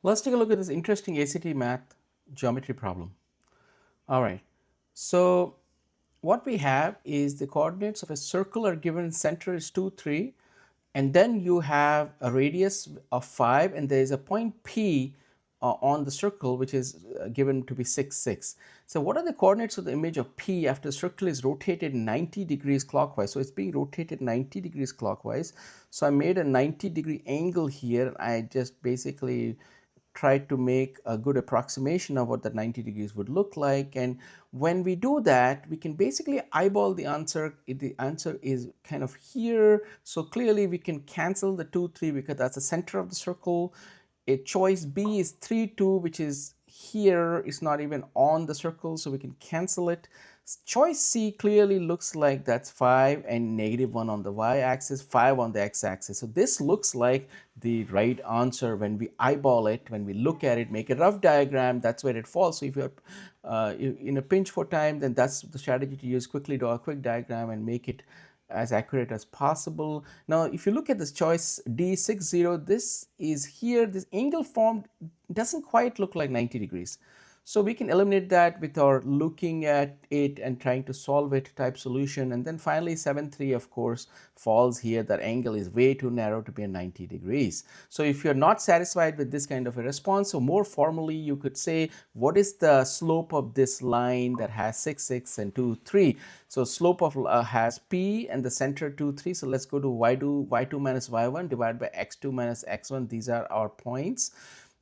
Let's take a look at this interesting ACT math geometry problem. All right, so what we have is the coordinates of a circle are given, center is 2, 3, and then you have a radius of 5, and there is a point P on the circle which is given to be 6, 6. So what are the coordinates of the image of P after the circle is rotated 90 degrees clockwise? So it's being rotated 90 degrees clockwise. So I made a 90-degree angle here. I just basically tried to make a good approximation of what that 90 degrees would look like, and when we do that we can basically eyeball the answer. The answer is kind of here, so clearly we can cancel the 2, 3 because that's the center of the circle. A choice B is 3, 2, which is here, is not even on the circle, so we can cancel it. Choice C clearly looks like that's 5 and -1 on the y-axis, 5 on the x-axis. So this looks like the right answer when we eyeball it, when we look at it, make a rough diagram, that's where it falls. So if you're in a pinch for time, then that's the strategy to use. Quickly draw a quick diagram and make it as accurate as possible. Now, if you look at this choice D60, this is here, this angle formed doesn't quite look like 90 degrees. So we can eliminate that with our looking at it and trying to solve it type solution. And then finally 7, 3 of course falls here. That angle is way too narrow to be a 90 degrees. So if you're not satisfied with this kind of a response, so more formally you could say, what is the slope of this line that has 6, 6 and 2, 3? So slope of has P and the center 2, 3. So let's go to y2 minus y1 divided by x2 minus x1. These are our points.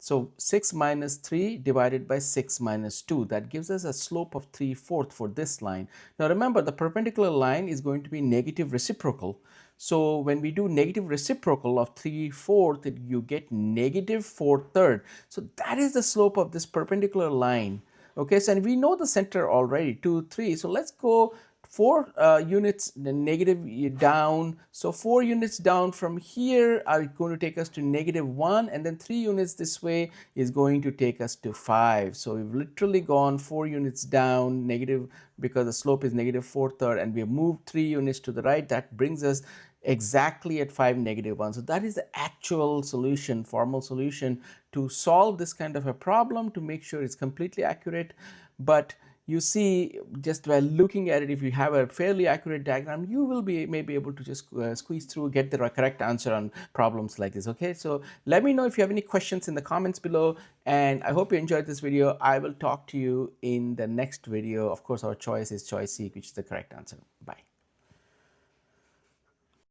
So 6 minus 3 divided by 6 minus 2, that gives us a slope of 3/4 for this line. Now remember, the perpendicular line is going to be negative reciprocal. So when we do negative reciprocal of 3/4, you get -4/3. So that is the slope of this perpendicular line. Okay, so and we know the center already, 2, 3. So let's go 4 units negative down. So 4 units down from here are going to take us to -1, and then 3 units this way is going to take us to 5. So we've literally gone 4 units down negative, because the slope is -4/3, and we have moved 3 units to the right. That brings us exactly at 5, -1. So that is the actual solution, formal solution to solve this kind of a problem, to make sure it's completely accurate. But you see, just by looking at it, if you have a fairly accurate diagram, you will be maybe able to just squeeze through, get the correct answer on problems like this. Okay, so let me know if you have any questions in the comments below, and I hope you enjoyed this video. I will talk to you in the next video. Of course, our choice is choice C, which is the correct answer. Bye.